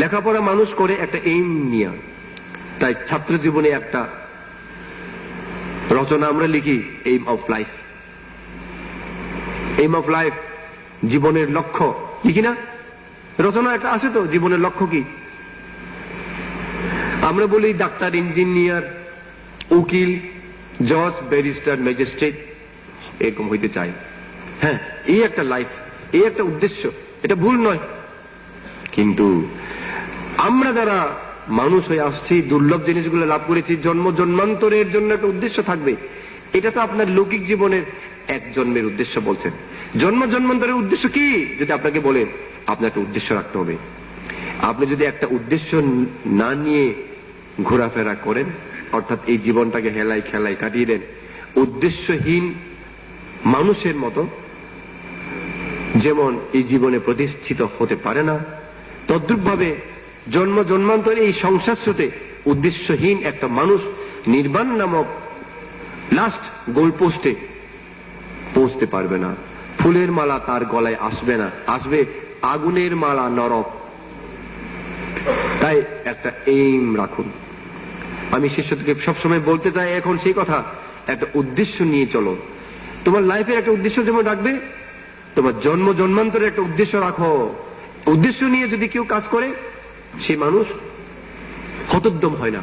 লেখাপড়া মানুষ করে একটা এইম নিয়ে, তাই ছাত্র জীবনে একটা রচনা আমরা লিখি, aim of life. Aim of life, জীবনের লক্ষ্য, লিখি না? রচনা একটা আছে তো, জীবনের লক্ষ্য কি? আমরা বলি ডাক্তার, ইঞ্জিনিয়ার, উকিল, জজ, ব্যারিস্টার, ম্যাজিস্ট্রেট এরকম হইতে চাই। হ্যাঁ, এই একটা লাইফ, এই একটা উদ্দেশ্য, এটা ভুল নয়। কিন্তু আমরা যারা মানুষ হয়ে আসছি, দুর্লভ জিনিসগুলো লাভ করেছি, জন্ম জন্মান্তরের জন্য একটা উদ্দেশ্য থাকবে। এটা তো আপনার লৌকিক জীবনের এক জন্মের উদ্দেশ্য বলছেন। জন্ম জন্মান্তরের উদ্দেশ্য কি যদি আপনাকে বলেন, আপনার একটা উদ্দেশ্য রাখতে হবে। আপনি যদি একটা উদ্দেশ্য না নিয়ে ঘোরাফেরা করেন, অর্থাৎ এই জীবনটাকে হেলাই খেলাই কাটিয়ে দেন উদ্দেশ্যহীন মানুষের মতো, যেমন এই জীবনে প্রতিষ্ঠিত হতে পারে না, তদ্রূপভাবে জন্ম জন্মান্তরে এই সংসার স্রোতে উদ্দেশ্যহীন একটা মানুষ নির্বাণ নামক লাস্ট গোলপোস্টে পৌঁছতে পারবে না। ফুলের মালা তার গলায় আসবে না, আসবে আগুনের মালা, নরক। তাই একটা এইম রাখুন। আমি শিষ্যকে সবসময় বলতে চাই এখন সেই কথা, একটা উদ্দেশ্য নিয়ে চলো। তোমার লাইফের একটা উদ্দেশ্য যেমন রাখবে, তোমার জন্ম জন্মান্তরের একটা উদ্দেশ্য রাখো। উদ্দেশ্য নিয়ে যদি কেউ কাজ করে, সে মানুষ হতোদ্যম হয় না,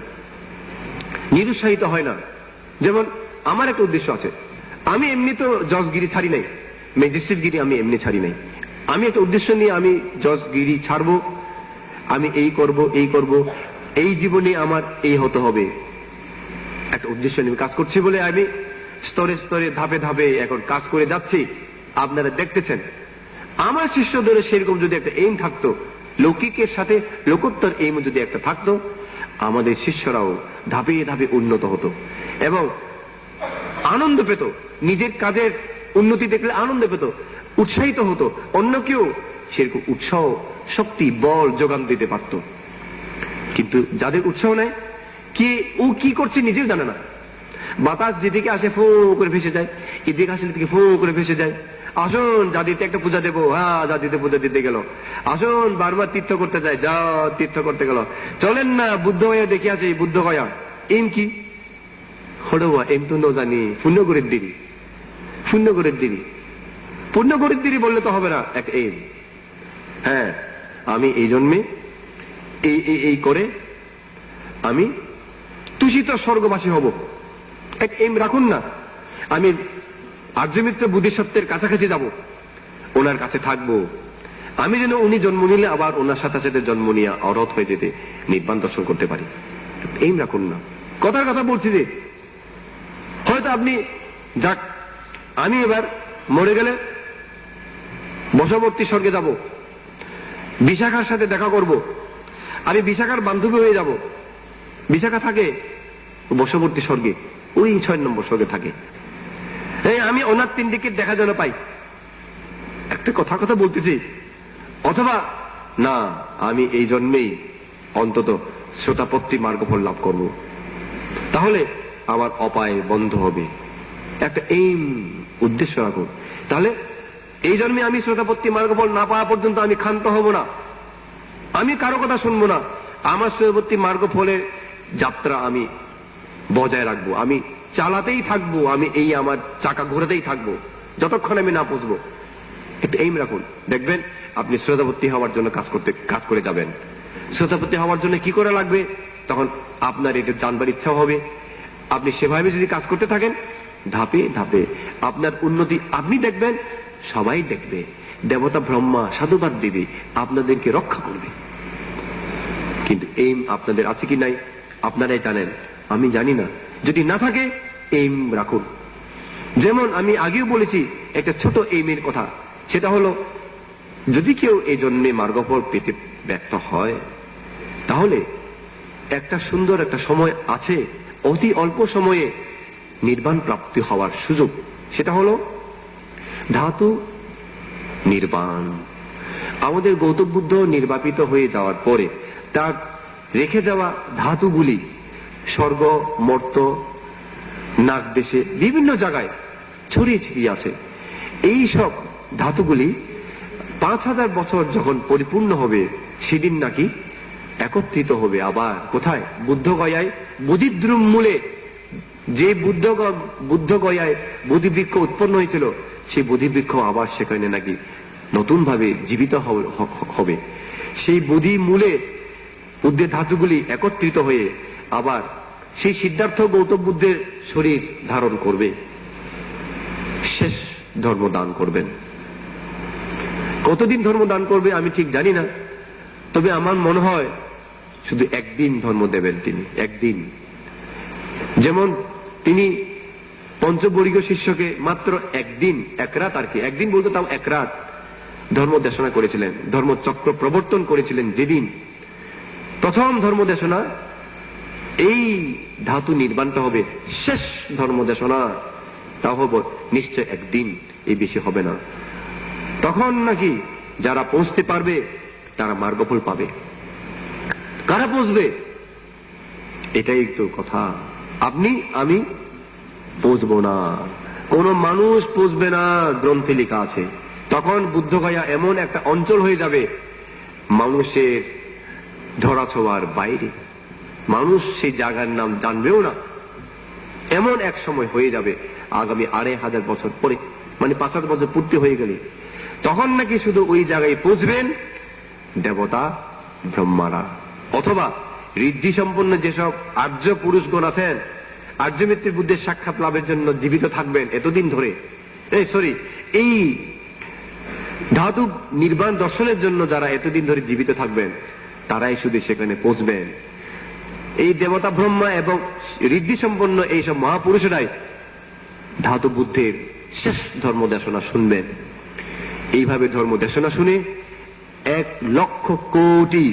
নিরুৎসাহিত হয় না। যেমন আমার একটা উদ্দেশ্য আছে, আমি এমনি তো জজগিরি ছাড়ি নাই, ম্যাজিস্ট্রেটগিরি আমি এমনি ছাড়ি নাই। আমি একটা উদ্দেশ্য নিয়ে আমি জজগিরি ছাড়বো, আমি এই করব, এই করব, এই জীবনে আমার এই হতে হবে, একটা উদ্দেশ্য নিয়ে কাজ করছি বলে আমি স্তরে স্তরে ধাপে ধাপে এখন কাজ করে যাচ্ছি। আপনারা দেখতেছেন আমার শিষ্যদের সেরকম যদি একটা এইম থাকতো, লৌকিকের সাথে লোকোত্তর এইম যদি একটা থাকতো, আমাদের শিষ্যরাও ধাপে ধাপে উন্নত হতো এবং আনন্দ পেত, নিজের কাজের উন্নতি দেখলে আনন্দ পেত, উৎসাহিত হতো, অন্য কেউ সেরকম উৎসাহ, শক্তি, বল যোগান দিতে পারত। কিন্তু যাদের উৎসাহ নেই, ও কি করছে নিজেও জানে না। বাতাস যেদিকে আসে ফো করে ভেসে যায়, এদিকে আসলে দিকে ফো করে ভেসে যায়। আসুন জাতিতে একটা পূজা দেবো, হ্যাঁ জাতিতে পূজা দিতে গেল। আসুন বারবার তীর্থ করতে যায়, যা তীর্থ করতে গেল। চলেন না বুদ্ধ হয়ে দেখে আসি, বুদ্ধ হয়া। এম কি হড়ুয়া, এম তো জানি পুণ্য করে দিবি, পুণ্য করে দিবি, পুণ্য করে দিবি বললে তো হবে না। এক এম, হ্যাঁ আমি এই জন্মে এই করে আমি তুষিত স্বর্গবাসী হব, এক এম রাখুন না। আমি আর্যমিত্র বুদ্ধিসত্ত্বের কাছাকাছি যাব, ওনার কাছে থাকবো, আমি যেন উনি জন্ম নিলে আবার ওনার সাথে সাথে জন্ম নিয়ে অরথ হয়ে যেতে নির্বাণ দর্শন করতে পারি। এইম রাখুন না। কথার কথা বলছি যে হয়তো আপনি যাক, আমি এবার মরে গেলে বশবর্তী স্বর্গে যাব, বিশাখার সাথে দেখা করব, আমি বিশাখার বান্ধবী হয়ে যাব। বিশাখা থাকে বশবর্তী স্বর্গে, ওই 6 নম্বর স্বর্গে থাকে। আমি ওনার 3 দিকে দেখা যেন পাই, একটা কথা বলতেছি। অথবা না, আমি এই জন্মেই অন্তত শ্রোতাপত্তি মার্গফল লাভ করব, তাহলে আমার অপায় বন্ধ হবে। একটা এইম উদ্দেশ্য রাখুন। তাহলে এই জন্মে আমি শ্রোতাপত্তি মার্গফল না পাওয়া পর্যন্ত আমি ক্ষান্ত হব না, আমি কারো কথা শুনবো না। আমার শ্রোতাপত্তি মার্গফলের যাত্রা আমি বজায় রাখবো, আমি চালাতেই থাকবো, আমি এই আমার চাকা ঘোরাতেই থাকবো যতক্ষণ আমি না পৌঁছবো। একটু এইম রাখুন, দেখবেন আপনি শ্রোতাপত্তি হওয়ার জন্য কাজ করে যাবেন। শ্রোতাপত্তি হওয়ার জন্য কি করে লাগবে, তখন আপনার এটা জানবার ইচ্ছা হবে। আপনি সেভাবে যদি কাজ করতে থাকেন, ধাপে ধাপে আপনার উন্নতি আপনি দেখবেন, সবাই দেখবে। দেবতা ব্রহ্মা সাধুবাদ দেবে, আপনাদেরকে রক্ষা করবে। কিন্তু এইম আপনাদের আছে কি নাই আপনারাই জানেন, আমি জানি না। যদি না থাকে এইম রাখুন। যেমন আমি আগেও বলেছি একটা ছোট এইমের কথা, সেটা হলো যদি কেউ এই জন্মে মার্গফল পেতে ব্যর্থ হয়, তাহলে একটা সুন্দর একটা সময় আছে, অতি অল্প সময়ে নির্বাণ প্রাপ্তি হওয়ার সুযোগ। সেটা হলো ধাতু নির্বাণ। আমাদের গৌতম বুদ্ধ নির্বাপিত হয়ে যাওয়ার পরে তার রেখে যাওয়া ধাতুগুলি স্বর্গ, মর্ত, নাগ দেশে বিভিন্ন জায়গায় ছড়িয়ে ছিটিয়ে আছে। এই সব ধাতুগুলি 5000 বছর যখন পরিপূর্ণ হবে, সেদিন নাকি একত্রিত হবে আবার কোথায়? বুদ্ধগয়ায়, বোধিদ্রুম মূলে। যে বুদ্ধগয়ায় বোধিবৃক্ষ উৎপন্ন হয়েছিল, সেই বোধিবৃক্ষ আবার সেখানে নাকি নতুন ভাবে জীবিত হবে। সেই বোধি মূলে বুদ্ধের ধাতুগুলি একত্রিত হয়ে আবার সেই সিদ্ধার্থ গৌতম বুদ্ধের শরীর ধারণ করবে, শেষ ধর্ম দান করবেন। কতদিন ধর্ম দান করবে আমি ঠিক জানি না, তবে আমার মনে হয় শুধু একদিন ধর্ম দেবেন তিনি, একদিন। যেমন তিনি পঞ্চবর্গীয় শিষ্যকে মাত্র একদিন, এক রাত আর কি, একদিন বলতে তাও এক রাত ধর্ম দেশনা করেছিলেন, ধর্মচক্র প্রবর্তন করেছিলেন। যেদিন প্রথম ধর্ম দেশনা, এই ধাতু নির্বাণটা হবে শেষ ধর্ম দেশনা, তা হব নিশ্চয় একদিন, এই বেশি হবে না। তখন নাকি যারা পৌঁছতে পারবে তারা মার্গফল পাবে। কারা পৌঁছবে? এটাই তো কথা। আপনি আমি পৌঁছবো না, কোন মানুষ পৌঁছবে না, গ্রন্থে লেখা আছে। তখন বুদ্ধগয়া এমন একটা অঞ্চল হয়ে যাবে মানুষের ধরাছোঁয়ার বাইরে, মানুষ সেই জায়গার নাম জানবেও না। এমন এক সময় হয়ে যাবে আগামী 2500 বছর পরে, মানে 5000 বছর পূর্তি হয়ে গেলে, তখন নাকি শুধু ওই জায়গায় পৌঁছবেন দেবতা ব্রহ্মারা, অথবা ঋদ্ধি সম্পন্ন যেসব আর্য পুরুষগণ আছেন, আর্য মিত্রের বুদ্ধের সাক্ষাৎ লাভের জন্য জীবিত থাকবেন এতদিন ধরে, এই ধাতু নির্বাণ দর্শনের জন্য যারা এতদিন ধরে জীবিত থাকবেন, তারাই শুধু সেখানে পৌঁছবেন। এই দেবতা ব্রহ্মা এবং ঋদ্ধি সম্পন্ন এইসব মহাপুরুষেরাই ধাতু বুদ্ধের শেষ ধর্ম দেশনা শুনবেন। এইভাবে ধর্ম দেশনা শুনে 1,00,000,000,000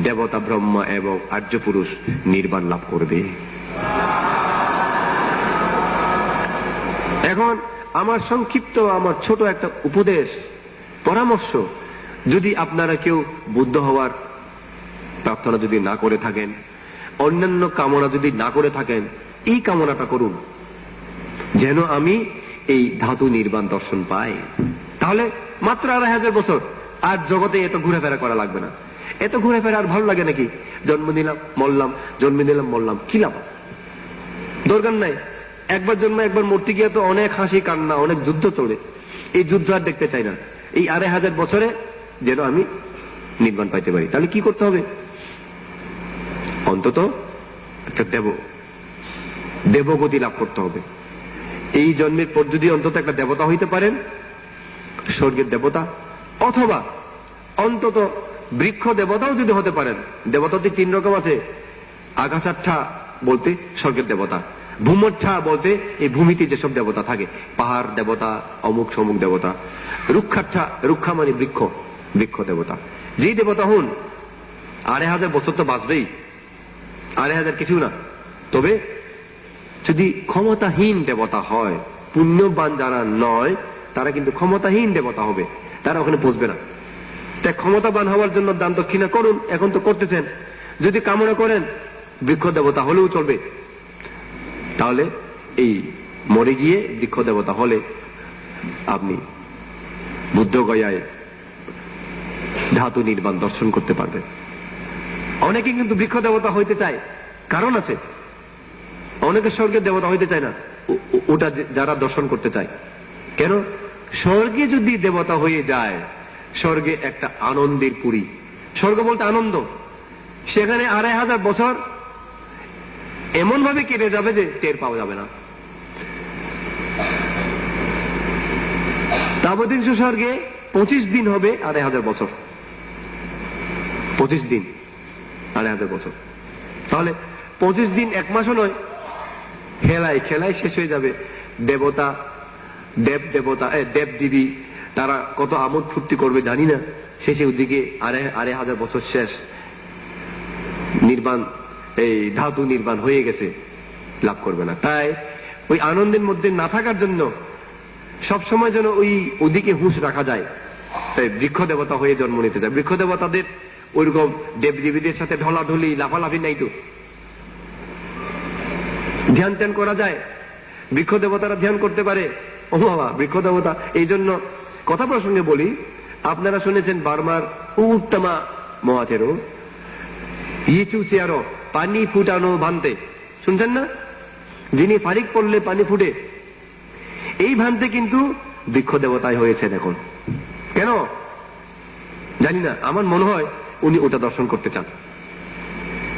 দেবতা ব্রহ্মা এবং আর্য পুরুষ নির্বাণ লাভ করবে। এখন আমার সংক্ষিপ্ত, আমার ছোট একটা উপদেশ, পরামর্শ, যদি আপনারা কেউ বুদ্ধ হওয়ার প্রার্থনা যদি না করে থাকেন, অন্যান্য কামনা যদি না করে থাকেন, এই কামনাটা করুন যেন আমি এই ধাতু নির্বাণ দর্শন পাই। তাহলে মাত্র 2500 বছর আর জগতে এত ঘুরেফেরা করা লাগবে না। এত ঘুরেফেরা আর ভালো লাগে নাকি? জন্ম নিলাম মরলাম, জন্ম নিলাম মরলাম, কি লাভ? দরকার নাই। একবার জন্ম একবার মরতে গিয়ে তো অনেক হাসি কান্না, অনেক যুদ্ধ চলে। এই যুদ্ধ আর দেখতে চাই না। এই 2500 বছরে যেন আমি নির্বাণ পাইতে পারি। তাহলে কি করতে হবে? অন্তত একটা দেবগতি লাভ করতে হবে। এই জন্মের পর যদি অন্তত একটা দেবতা হইতে পারেন, স্বর্গের দেবতা, অথবা অন্তত বৃক্ষ দেবতাও যদি হতে পারেন। দেবতা তো 3 রকম আছে। আকাশাঠা বলতে স্বর্গের দেবতা, ভূমঠা বলতে এই ভূমিতে যেসব দেবতা থাকে, পাহাড় দেবতা, অমুক সমুক দেবতা, রুক্ষাঠা, রুক্ষা মানে বৃক্ষ দেবতা। যেই দেবতা হন 2500 বছর তো বাঁচবেই, 2500 কিছু না। তবে যদি ক্ষমতাহীন দেবতা হয়, পুণ্যবান যারা নয় তারা কিন্তু ক্ষমতাহীন দেবতা হবে, তারা ওখানে পৌঁছবে না। তাই ক্ষমতাবান হওয়ার জন্য দান দক্ষিণা করুন, এখন তো করতেছেন। যদি কামনা করেন বৃক্ষ দেবতা হলেও চলবে। তাহলে এই মরে গিয়ে বৃক্ষ দেবতা হলে আপনি বুদ্ধগয়ায় ধাতু নির্বাণ দর্শন করতে পারবেন। অনেকে কিন্তু বৃক্ষ দেবতা হইতে চায়, কারণ আছে। অনেকে স্বর্গের দেবতা হইতে চায় না, ওটা যারা দর্শন করতে চায়। কেন? স্বর্গে যদি দেবতা হয়ে যায়, স্বর্গে একটা আনন্দের পুরী। স্বর্গ বলতে আনন্দ। সেখানে 2500 বছর এমন ভাবে কেটে যাবে যে টের পাওয়া যাবে না। তাবতীর্ষ স্বর্গে 25 দিন হবে 2500 বছর। 25 দিন 2500 বছর। তাহলে 25 দিন 1 মাসও নয়, খেলায় শেষ হয়ে যাবে। দেবতা, দেব দেবী তারা কত আমোদ ফুর্তি করবে জানি না। শেষে ওদিকে 2500 বছর শেষ, নির্বাণ, এই ধাতু নির্বাণ হয়ে গেছে, লাভ করবে না। তাই ওই আনন্দের মধ্যে না থাকার জন্য সবসময় যেন ওদিকে হুঁশ রাখা যায়, তাই বৃক্ষ দেবতা হয়ে জন্ম নিতে চায়। বৃক্ষ দেবতাদের ওইরকম দেবদেবীদের সাথে ঢলাঢলি লাফালাফি নাই তো। ধ্যান ধ্যান করা যায়, বৃক্ষ দেবতারা ধ্যান করতে পারে। ও বাবা, বৃক্ষ দেবতা। এই জন্য কথা প্রসঙ্গে বলি, আপনারা শুনেছেন বার্মার উত্তমা মহাথেরো ইচু চেয়ারো পানি ফুটানো ভান্তে, শুনছেন না? যিনি ফারিক পড়লে পানি ফুটে, এই ভান্তে কিন্তু বৃক্ষ দেবতায় হয়েছেন এখন। কেন জানি না, আমার মনে হয় উনি ওটা দর্শন করতে চান,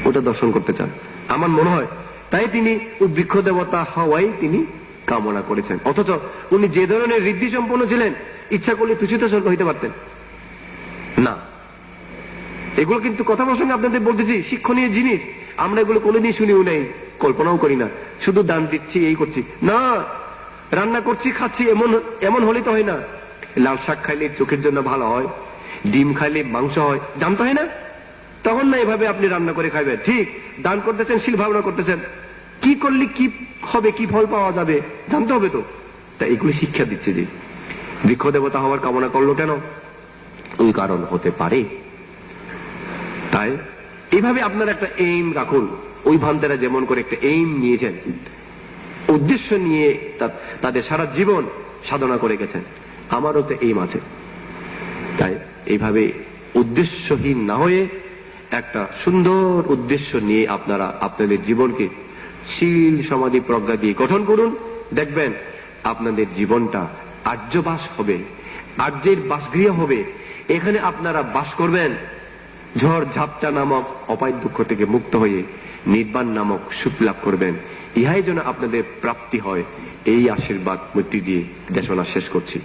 ওটা দর্শন করতে চান আমার মনে হয়। তাই তিনি ওই বৃক্ষ দেবতা হওয়াই তিনি কামনা করেছেন। অথচ উনি যে ধরনের ঋদ্ধি সম্পন্ন ছিলেন, ইচ্ছা করলে তুচ্ছিত স্বর্গ হইতে পারতেন না। এগুলো কিন্তু কথা প্রসঙ্গে আপনাদের বলতেছি, শিক্ষণীয় জিনিস। আমরা এগুলো কোনোদিন শুনিও নেই, কল্পনাও করি না। শুধু দান দিচ্ছি, এই করছি না, রান্না করছি খাচ্ছি, এমন এমন হলে তো হয় না। লাল শাক খাইলে চোখের জন্য ভালো হয়, ডিম খাইলে মাংস হয়, জানতে হয় না? তখন না এভাবে আপনি রান্না করে খাইবেন। ঠিক দান করতেছেন, শিল ভাবনা করতেছেন, কি করলে কি হবে, কি ফল পাওয়া যাবে জানতে হবে তো। তা এগুলি শিক্ষা দিচ্ছে যে বৃক্ষ দেবতা হওয়ার কামনা করলো কেন, ওই কারণ হতে পারে। তাই এইভাবে আপনারা একটা এইম রাখুন। ওই ভান্তেরা যেমন করে একটা এইম নিয়েছেন, উদ্দেশ্য নিয়ে তাদের সারা জীবন সাধনা করে গেছেন, আমারও তো এইম আছে। তাই এইভাবে উদ্দেশ্যহীন না হয়ে একটা সুন্দর উদ্দেশ্য নিয়ে আপনারা আপনাদের জীবনকে শীল সমাধি প্রজ্ঞা দিয়ে গঠন করুন। দেখবেন আপনাদের জীবনটা আর্যবাস হবে, আর্যের বাসগৃহ হবে। এখানে আপনারা বাস করবেন, ঝড় ঝাপটা নামক অপায় দুঃখ থেকে মুক্ত হয়ে নির্বাণ নামক সুখ লাভ করবেন। ইহাই যেন আপনাদের প্রাপ্তি হয়, এই আশীর্বাদ মৃত্যু দিয়ে দেশনা শেষ করছি।